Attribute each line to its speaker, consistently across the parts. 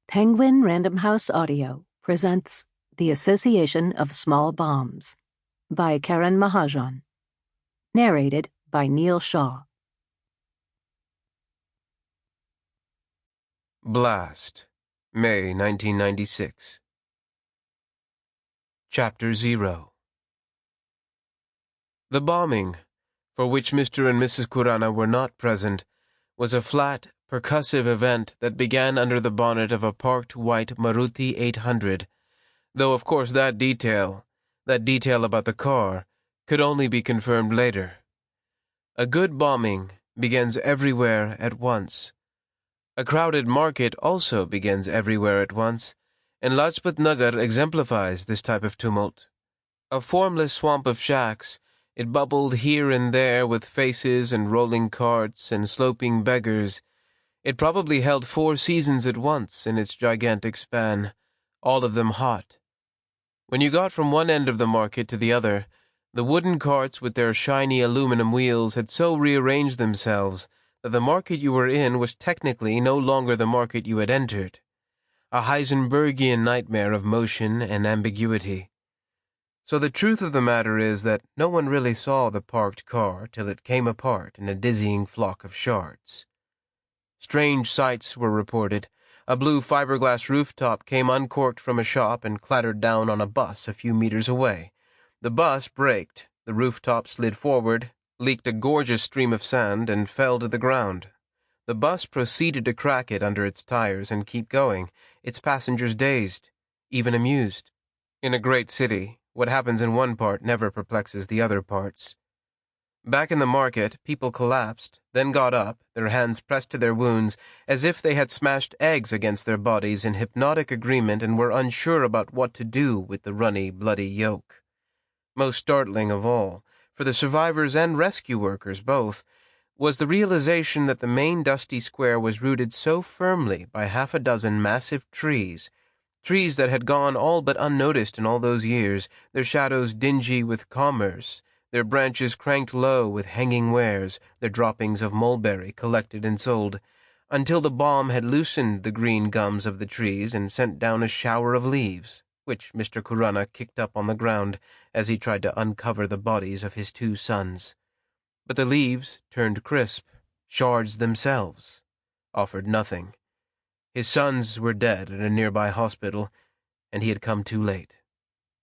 Speaker 1: Penguin Random House Audio presents The Association of Small Bombs by Karan Mahajan. Narrated by Neil Shah.
Speaker 2: Blast, May 1996. Chapter 0. The bombing, for which Mr. and Mrs. Khurana were not present, was a flat, percussive event that began under the bonnet of a parked white Maruti 800, though of course that detail about the car, could only be confirmed later. A good bombing begins everywhere at once. A crowded market also begins everywhere at once, and Lajpat Nagar exemplifies this type of tumult. A formless swamp of shacks, it bubbled here and there with faces and rolling carts and sloping beggars. It probably held 4 seasons at once in its gigantic span, all of them hot. When you got from one end of the market to the other, the wooden carts with their shiny aluminum wheels had so rearranged themselves that the market you were in was technically no longer the market you had entered. A Heisenbergian nightmare of motion and ambiguity. So the truth of the matter is that no one really saw the parked car till it came apart in a dizzying flock of shards. Strange sights were reported. A blue fiberglass rooftop came uncorked from a shop and clattered down on a bus a few meters away. The bus braked, the rooftop slid forward, leaked a gorgeous stream of sand, and fell to the ground. The bus proceeded to crack it under its tires and keep going, its passengers dazed, even amused. In a great city, what happens in one part never perplexes the other parts. Back in the market, people collapsed, then got up, their hands pressed to their wounds, as if they had smashed eggs against their bodies in hypnotic agreement and were unsure about what to do with the runny, bloody yolk. Most startling of all, for the survivors and rescue workers both, was the realization that the main dusty square was rooted so firmly by 6 massive trees that had gone all but unnoticed in all those years, their shadows dingy with commerce, their branches cranked low with hanging wares, their droppings of mulberry collected and sold, until the bomb had loosened the green gums of the trees and sent down a shower of leaves, which Mr. Khurana kicked up on the ground as he tried to uncover the bodies of his 2 sons. But the leaves turned crisp, shards themselves, offered nothing. His sons were dead at a nearby hospital, and he had come too late.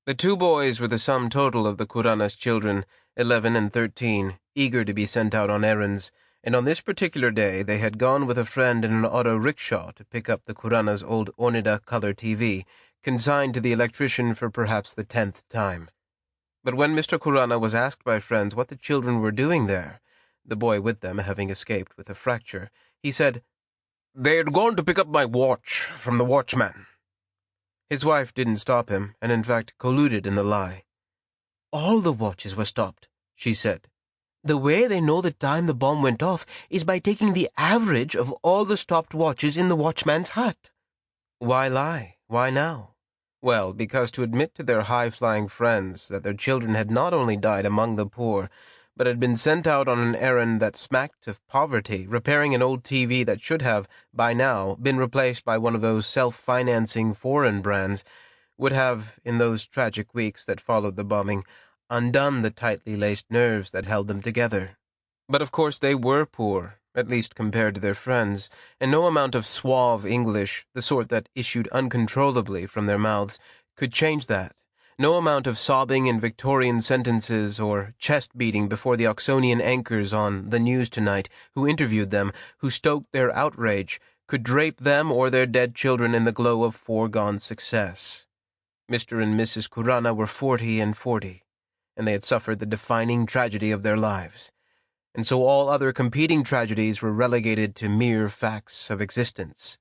Speaker 2: The 2 boys were the sum total of the Khurana's children, 11 and 13, eager to be sent out on errands, and on this particular day they had gone with a friend in an auto rickshaw to pick up the Khurana's old Onida color TV, consigned to the electrician for perhaps the 10th time. But when Mr. Khurana was asked by friends what the children were doing there, the boy with them having escaped with a fracture, he said, "They had gone to pick up my watch from the watchman." His wife didn't stop him, and in fact colluded in the lie. "All the watches were stopped," she said. "The way they know the time the bomb went off is by taking the average of all the stopped watches in the watchman's hut." Why lie? Why now? Well, because to admit to their high-flying friends that their children had not only died among the poor, but had been sent out on an errand that smacked of poverty, repairing an old TV that should have, by now, been replaced by one of those self-financing foreign brands, would have, in those tragic weeks that followed the bombing, undone the tightly laced nerves that held them together. But of course they were poor, at least compared to their friends, and no amount of suave English, the sort that issued uncontrollably from their mouths, could change that. No amount of sobbing in Victorian sentences or chest-beating before the Oxonian anchors on The News Tonight, who interviewed them, who stoked their outrage, could drape them or their dead children in the glow of foregone success. Mr. and Mrs. Khurana were 40 and 40, and they had suffered the defining tragedy of their lives. And so all other competing tragedies were relegated to mere facts of existence.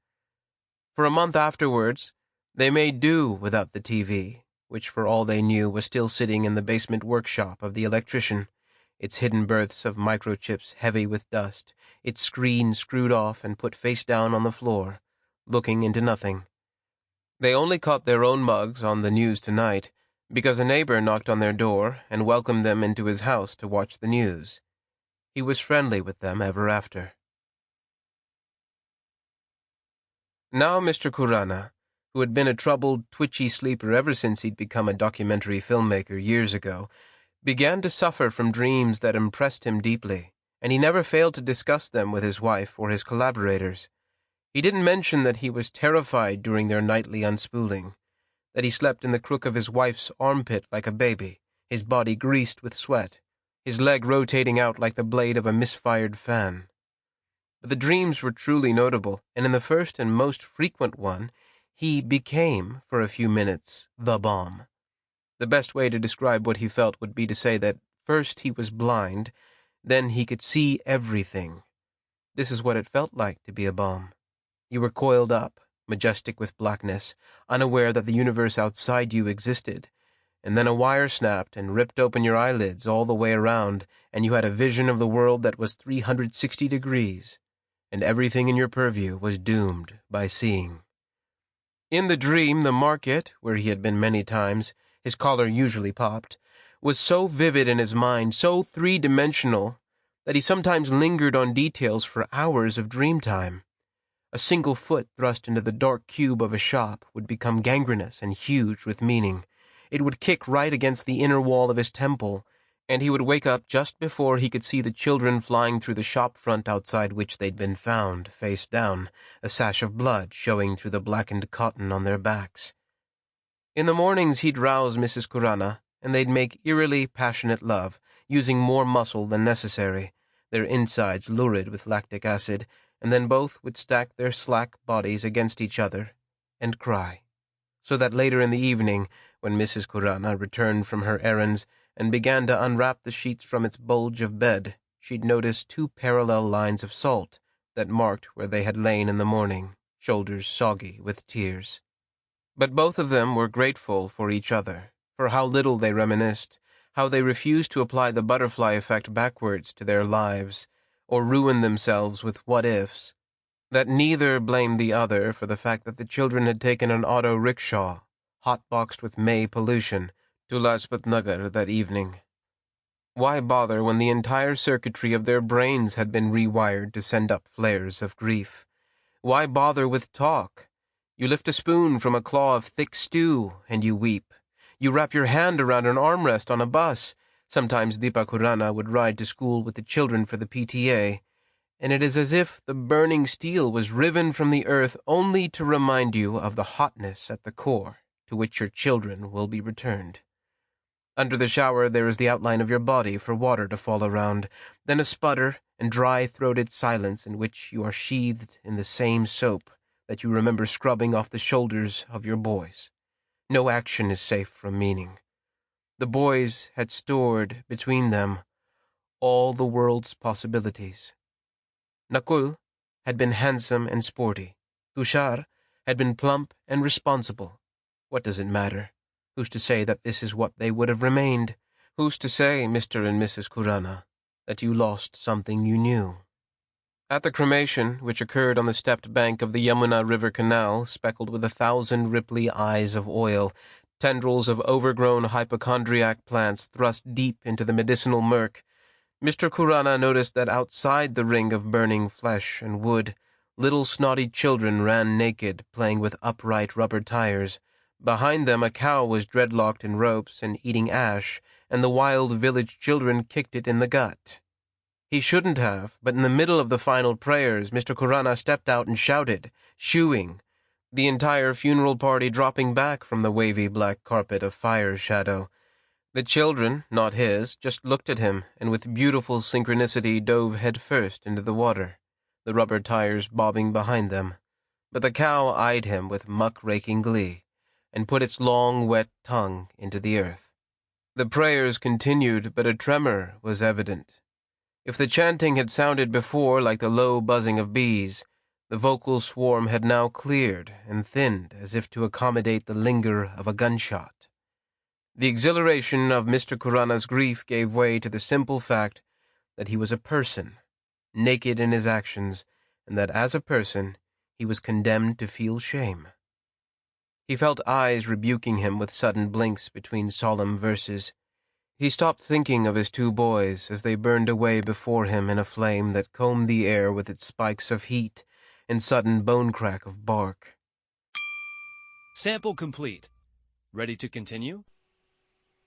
Speaker 2: For a month afterwards, they made do without the TV, which for all they knew was still sitting in the basement workshop of the electrician, its hidden berths of microchips heavy with dust, its screen screwed off and put face down on the floor, looking into nothing. They only caught their own mugs on The News Tonight because a neighbor knocked on their door and welcomed them into his house to watch the news. He was friendly with them ever after. Now Mr. Kurana, who had been a troubled, twitchy sleeper ever since he'd become a documentary filmmaker years ago, began to suffer from dreams that impressed him deeply, and he never failed to discuss them with his wife or his collaborators. He didn't mention that he was terrified during their nightly unspooling, that he slept in the crook of his wife's armpit like a baby, his body greased with sweat, his leg rotating out like the blade of a misfired fan. But the dreams were truly notable, and in the first and most frequent one, he became, for a few minutes, the bomb. The best way to describe what he felt would be to say that first he was blind, then he could see everything. This is what it felt like to be a bomb. You were coiled up, majestic with blackness, unaware that the universe outside you existed, and then a wire snapped and ripped open your eyelids all the way around, and you had a vision of the world that was 360 degrees, and everything in your purview was doomed by seeing. In the dream, the market, where he had been many times, his collar usually popped, was so vivid in his mind, so three-dimensional, that he sometimes lingered on details for hours of dream time. A single foot thrust into the dark cube of a shop would become gangrenous and huge with meaning. It would kick right against the inner wall of his temple, and he would wake up just before he could see the children flying through the shop front outside which they'd been found, face down, a sash of blood showing through the blackened cotton on their backs. In the mornings he'd rouse Mrs. Kurana, and they'd make eerily passionate love, using more muscle than necessary, their insides lurid with lactic acid, and then both would stack their slack bodies against each other and cry, so that later in the evening, when Mrs. Kurana returned from her errands and began to unwrap the sheets from its bulge of bed, she'd notice two parallel lines of salt that marked where they had lain in the morning, shoulders soggy with tears. But both of them were grateful for each other, for how little they reminisced, how they refused to apply the butterfly effect backwards to their lives, or ruin themselves with what-ifs, that neither blamed the other for the fact that the children had taken an auto rickshaw, hot-boxed with May pollution, to Lajpat Nagar that evening. Why bother when the entire circuitry of their brains had been rewired to send up flares of grief? Why bother with talk? You lift a spoon from a claw of thick stew, and you weep. You wrap your hand around an armrest on a bus. Sometimes Deepa Kurana would ride to school with the children for the PTA, and it is as if the burning steel was riven from the earth only to remind you of the hotness at the core to which your children will be returned. Under the shower there is the outline of your body for water to fall around, then a sputter and dry-throated silence in which you are sheathed in the same soap that you remember scrubbing off the shoulders of your boys. No action is safe from meaning. The boys had stored between them all the world's possibilities. Nakul had been handsome and sporty. Tushar had been plump and responsible. What does it matter? Who's to say that this is what they would have remained? Who's to say, Mr. and Mrs. Kurana, that you lost something you knew? At the cremation, which occurred on the stepped bank of the Yamuna River Canal, speckled with 1,000 ripply eyes of oil, tendrils of overgrown hypochondriac plants thrust deep into the medicinal murk, Mr. Kurana noticed that outside the ring of burning flesh and wood, little snotty children ran naked, playing with upright rubber tires. Behind them a cow was dreadlocked in ropes and eating ash, and the wild village children kicked it in the gut. He shouldn't have, but in the middle of the final prayers, Mr. Kurana stepped out and shouted, shooing, the entire funeral party dropping back from the wavy black carpet of fire shadow. The children, not his, just looked at him, and with beautiful synchronicity dove headfirst into the water, the rubber tires bobbing behind them. But the cow eyed him with muck-raking glee, and put its long, wet tongue into the earth. The prayers continued, but a tremor was evident. If the chanting had sounded before like the low buzzing of bees, the vocal swarm had now cleared and thinned as if to accommodate the linger of a gunshot. The exhilaration of Mr. Kurana's grief gave way to the simple fact that he was a person, naked in his actions, and that as a person he was condemned to feel shame. He felt eyes rebuking him with sudden blinks between solemn verses. He stopped thinking of his two boys as they burned away before him in a flame that combed the air with its spikes of heat, and sudden bone crack of bark.
Speaker 3: Sample complete. Ready to continue?